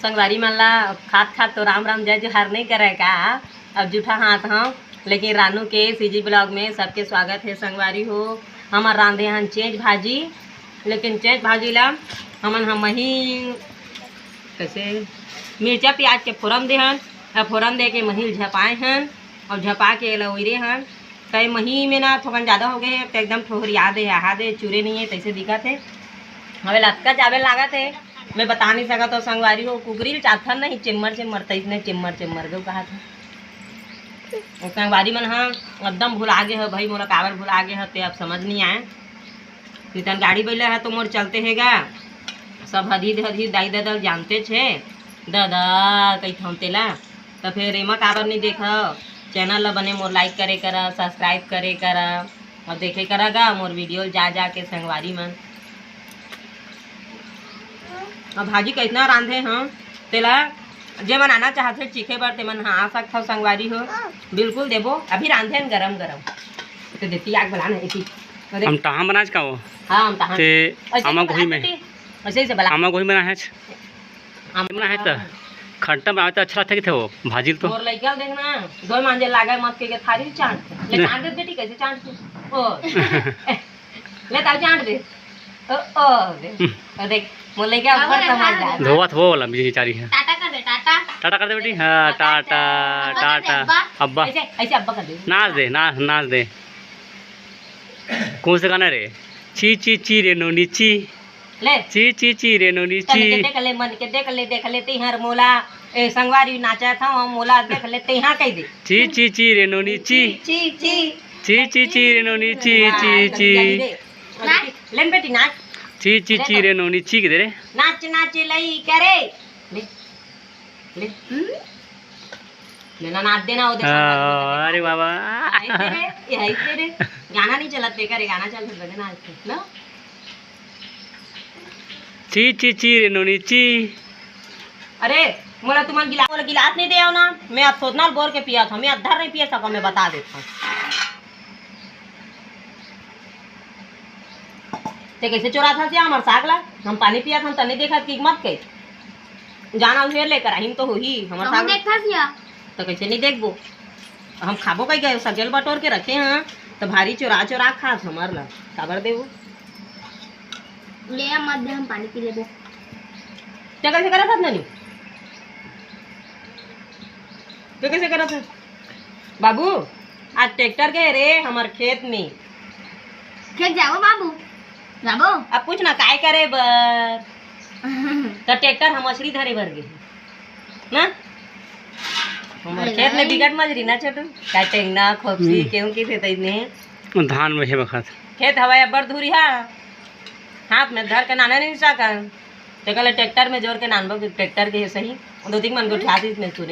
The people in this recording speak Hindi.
संगवारी मन ला खात खात तो राम राम जय जोहार नहीं करे का। अब जूठा हाथ हाँ, लेकिन रानू के सीजी ब्लॉग में सबके स्वागत है। संगवारी हो हमार रांधे हन चेंज भाजी, लेकिन चेंज भाजी ला हम ही कैसे मिर्चा प्याज के फोरन दे हन। फोरन दे के महिल झपाए हन और झपा के लवरे हन। कई मही में ना थोड़ा ज़्यादा हो गए हैं तो एकदम ठोहरिया दे आहा दे चूरे नहीं है तैसे दिखत है। हमें लटका चावल लागत है, मैं बता नहीं सका तो संगवारी हो कुकरी चाथा नहीं चिम्मर चिम्मर तैसने चिम्मर गो कहा था। संगवारी मन हाँ एकदम भुला गए है भाई, मोला काबर भुला गए है ते अब समझ नहीं आए। कितन गाड़ी बैला है तो मोर चलते हैगा सब हदीद हदीद दाई दादा जानते छे दादा कई थमतेला। तो फिर एमा काबर नहीं देखा चैनल ला बने मोर लाइक करे करा, सब्सक्राइब करे करा और देखे करागा मोर वीडियो जा के संगवारी मन। और भाजी कितना रांधे हाँ तेला जे मन आना चाहते चीखे बर ते मन हाँ आ सकता संगवारी हो बिल्कुल देबो। अभी रांधे गरम गरम तो देती आग बलाना है हम तहां बनाज का वो हाँ हम तहां ते आमा गोही में ऐसे ही से बला आमा गोही में है आम बना है त खट्टा में तो अच्छा लगता थे वो भाजी तो और लइका देखना दो मांजे लागे मत के थारी चाट ले चाट दे बेटी कैसे चाट दे ओ ले ताल चाट दे ओ देख मोले क्या ऊपर समझदार धोवत वो वाला बेचारी है। टाटा कर दे, टाटा टाटा कर दे बेटी। हाँ टाटा टाटा अब्बा ऐसे ऐसे अब्बा कर दे नाच दे नाच दे। कौन से गाना रे? ची ची ची रे नोनी ची ले ची ची ची रे नोनी ची देख ले मन के देख ले तिहर मोला ए संगवारी नाचा था हम मोला देख ले तिहा कह दे ची ची ची रे नोनी ची ची ची ची ची ची रे नोनी ची ची ची लेन बेटी नाच ची ची ची रे नोनी ची के दे रे नाच नाच लई करे ले ले लेना नाच देना उधर। अरे बाबा ये तेरे गाना नहीं चलते करे गाना चल सकते नाच ना। ची ची ची रे नोनी ची। अरे मोला तुमन गिलास नहीं दे आओ ना, मैं अब सोचना बोर के पिया था, मैं अधर नहीं पिया सका, मैं बता देता हूँ। ते कैसे चोरा था से हमार साग ला हम पानी पिया था तने देखा कि मत कह जाना उधर लेकर आहिम तो हो ही हमार साग देखा सिया तो कैसे नहीं देखबो हम खाबो कई गए सगल बटोर के रखे हैं तो भारी चोरा खास हमार ला काबर देबो ले मत दे हम पानी पी लेबो। ते कैसे करत हत ननी ते कैसे करत हत बाबू आज ट्रैक्टर गए रे हमार खेत में खेत जाओ बाबू जाबो अब पूछ ना काय करे बर तो ट्रैक्टर हम मछली धरे भर गए ना हमार खेत में बिगट मजरी ना छोटू का टेंगना खोपसी क्यों की थे तइने धान में है बखत खेत हवा बड़ धुरी हा हाथ में धर के नाना नहीं सका ते कल ट्रैक्टर में जोर के नानबो ट्रैक्टर के सही दो तीन मन को उठा दी इसमें सुने